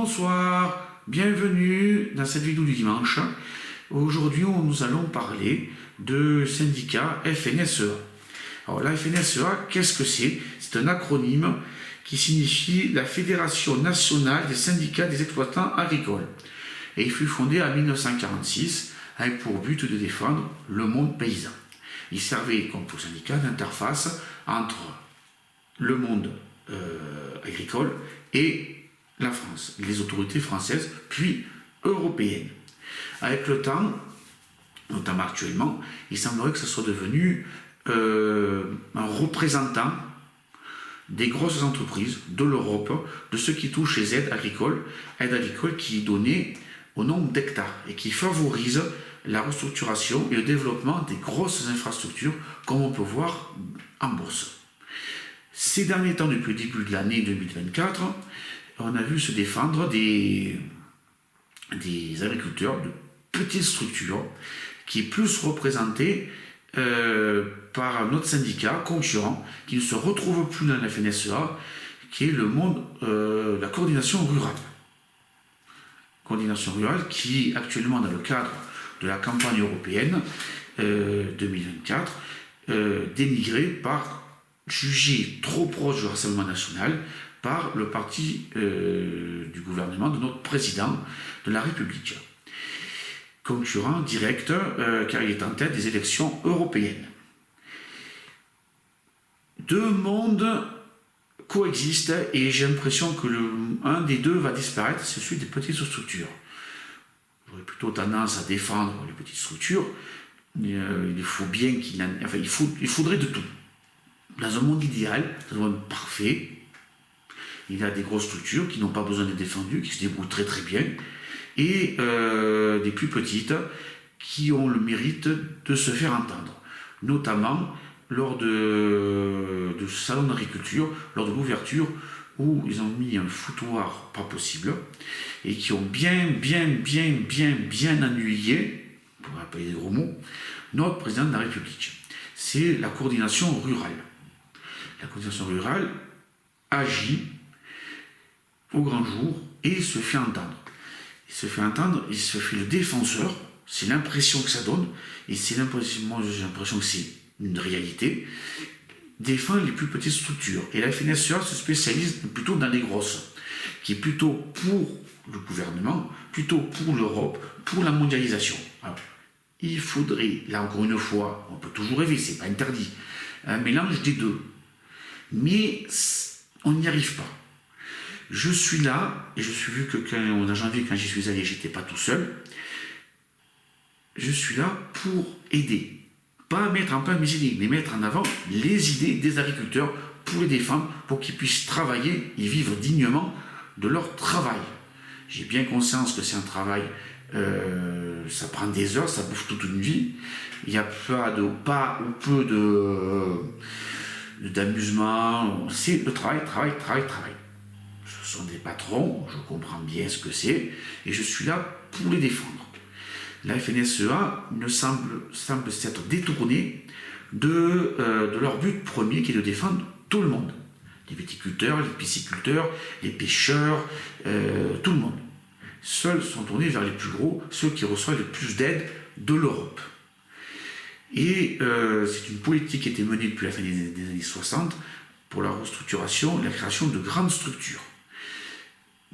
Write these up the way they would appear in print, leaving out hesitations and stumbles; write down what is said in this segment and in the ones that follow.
Bonsoir, bienvenue dans cette vidéo du dimanche. Aujourd'hui, nous allons parler de syndicat FNSEA. Alors la FNSEA, qu'est-ce que c'est? C'est un acronyme qui signifie la Fédération nationale des syndicats des exploitants agricoles. Et il fut fondé en 1946 avec pour but de défendre le monde paysan. Il servait comme tout syndicat d'interface entre le monde agricole et la France, les autorités françaises, puis européennes. Avec le temps, notamment actuellement, il semblerait que ce soit devenu un représentant des grosses entreprises de l'Europe, de ceux qui touchent les aides agricoles qui est donnée au nombre d'hectares et qui favorise la restructuration et le développement des grosses infrastructures, comme on peut voir en bourse. Ces derniers temps, depuis le début de l'année 2024, on a vu se défendre des agriculteurs de petites structures qui est plus représentés par un autre syndicat concurrent qui ne se retrouve plus dans la FNSEA, qui est le monde, la coordination rurale. Coordination rurale qui, actuellement, dans le cadre de la campagne européenne 2024, dénigrée par, jugée trop proche du Rassemblement national, par le parti du gouvernement de notre président de la République. Concurrent direct, car il est en tête des élections européennes. Deux mondes coexistent et j'ai l'impression que un des deux va disparaître, c'est celui des petites structures. J'aurais plutôt tendance à défendre les petites structures. Il faut bien il faudrait de tout. Dans un monde idéal, dans un monde parfait, il y a des grosses structures qui n'ont pas besoin d'être défendues, qui se débrouillent très très bien, et des plus petites qui ont le mérite de se faire entendre, notamment lors de salon d'agriculture, lors de l'ouverture, où ils ont mis un foutoir pas possible, et qui ont bien ennuyé, pour ne pas dire des gros mots, notre président de la République. C'est la coordination rurale. La coordination rurale agit au grand jour et se fait entendre. Il se fait entendre, il se fait le défenseur, c'est l'impression que ça donne, et c'est l'impression, moi j'ai l'impression que c'est une réalité, défend les plus petites structures. Et la FNSEA se spécialise plutôt dans les grosses, qui est plutôt pour le gouvernement, plutôt pour l'Europe, pour la mondialisation. Alors, il faudrait, là encore une fois, on peut toujours rêver, c'est pas interdit, un mélange des deux. Mais on n'y arrive pas. Je suis là, et je suis vu que en janvier, quand j'y suis allé, j'étais pas tout seul. Je suis là pour aider. Pas mettre en place mes idées, mais mettre en avant les idées des agriculteurs pour les défendre, pour qu'ils puissent travailler et vivre dignement de leur travail. J'ai bien conscience que c'est un travail, ça prend des heures, ça bouffe toute une vie. Il n'y a pas ou peu d'amusement. C'est le travail. Ce sont des patrons, je comprends bien ce que c'est, et je suis là pour les défendre. La FNSEA semble s'être détournée de leur but premier, qui est de défendre tout le monde. Les viticulteurs, les pisciculteurs, les pêcheurs, tout le monde. Seuls sont tournés vers les plus gros, ceux qui reçoivent le plus d'aide de l'Europe. Et c'est une politique qui a été menée depuis la fin des années 60 pour la restructuration et la création de grandes structures.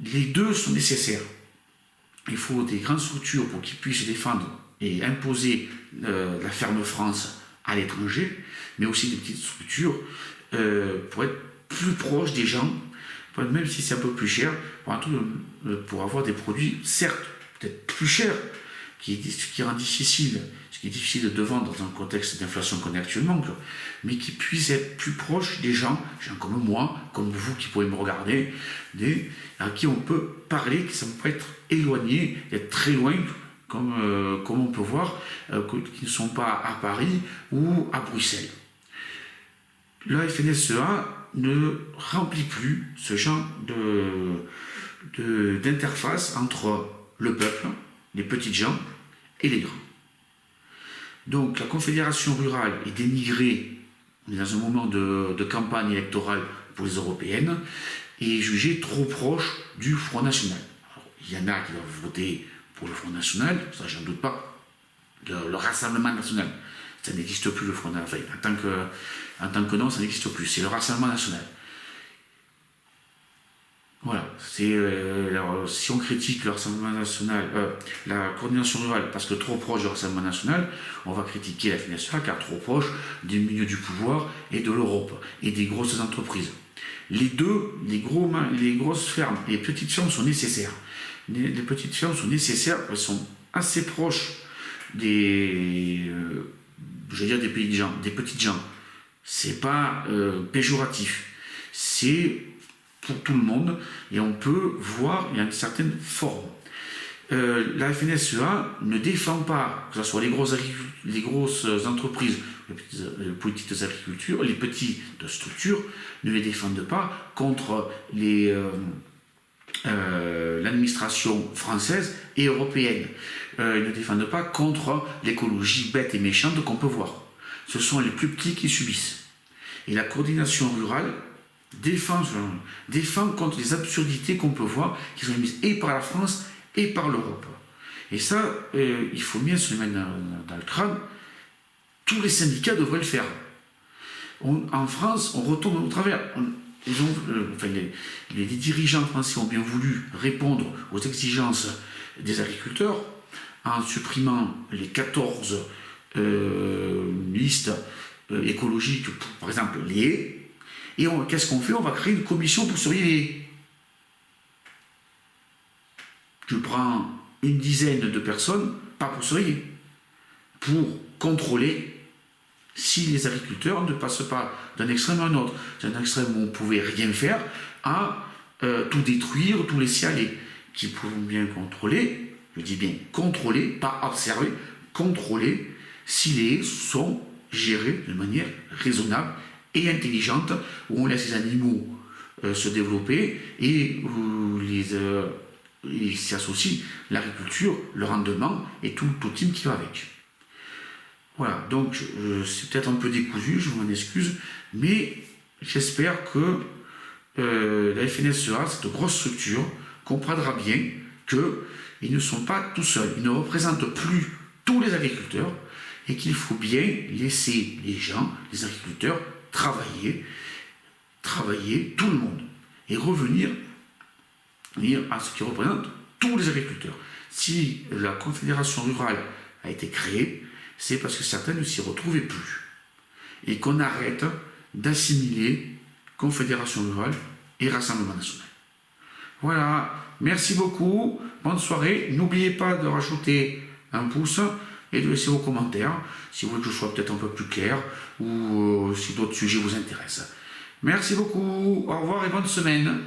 Les deux sont nécessaires. Il faut des grandes structures pour qu'ils puissent défendre et imposer la ferme France à l'étranger, mais aussi des petites structures pour être plus proches des gens, même si c'est un peu plus cher, pour avoir des produits, certes, peut-être plus chers, qui rend difficile, ce qui est difficile de vendre dans un contexte d'inflation qu'on est actuellement, mais qui puissent être plus proches des gens comme moi, comme vous qui pouvez me regarder, à qui on peut parler, qui ne sont pas être éloignés, être très loin, comme on peut voir, qui ne sont pas à Paris ou à Bruxelles. La FNSEA ne remplit plus ce genre d'interface entre le peuple, les petites gens et les grands. Donc la Confédération rurale est dénigrée, on est dans un moment de campagne électorale pour les européennes, et est jugée trop proche du Front National. il y en a qui doivent voter pour le Front National, ça j'en doute pas, le Rassemblement National. Ça n'existe plus, le Front National. Enfin, en tant que nom, ça n'existe plus. C'est le Rassemblement National. Voilà. Si on critique le Rassemblement National, la coordination rurale, parce que trop proche du Rassemblement National, on va critiquer la FNSEA car trop proche du milieu du pouvoir et de l'Europe et des grosses entreprises. Les deux, les grosses fermes et les petites fermes sont nécessaires. Les petites fermes sont nécessaires, elles sont assez proches des petites gens. C'est pas péjoratif. C'est pour tout le monde et on peut voir, il y a une certaine forme. La FNSEA ne défend pas, que ce soit les grosses entreprises, les petites agricultures, les petites structures, ne les défendent pas contre l'administration française et européenne. Ils ne défendent pas contre l'écologie bête et méchante qu'on peut voir. Ce sont les plus petits qui subissent. Et la coordination rurale défend contre les absurdités qu'on peut voir, qui sont émises et par la France et par l'Europe. Et ça, il faut bien se le mettre dans le crâne. Tous les syndicats devraient le faire. En France, on retourne au travers. Les dirigeants français ont bien voulu répondre aux exigences des agriculteurs en supprimant les 14 listes écologiques, par exemple les haies. Et qu'est-ce qu'on fait? On va créer une commission pour surveiller les haies. Tu prends une dizaine de personnes, pas pour surveiller, pour contrôler si les agriculteurs ne passent pas d'un extrême à un autre. C'est un extrême où on ne pouvait rien faire, à tout détruire, tout laisser aller. Qui pouvons bien contrôler, je dis bien contrôler, pas observer, contrôler si les haies sont gérées de manière raisonnable et intelligente, où on laisse les animaux se développer et où ils s'y associent l'agriculture, le rendement et tout le team qui va avec. Voilà, donc c'est peut-être un peu décousu, je m'en excuse, mais j'espère que la FNSEA, cette grosse structure, comprendra bien qu'ils ne sont pas tout seuls, ils ne représentent plus tous les agriculteurs et qu'il faut bien laisser les gens, les agriculteurs, travailler tout le monde et revenir à ce qui représente tous les agriculteurs. Si la Confédération rurale a été créée, c'est parce que certains ne s'y retrouvaient plus. Et qu'on arrête d'assimiler Confédération rurale et Rassemblement national. Voilà, merci beaucoup, bonne soirée. N'oubliez pas de rajouter un pouce et de laisser vos commentaires si vous voulez que je sois peut-être un peu plus clair ou si d'autres sujets vous intéressent. Merci beaucoup, au revoir et bonne semaine.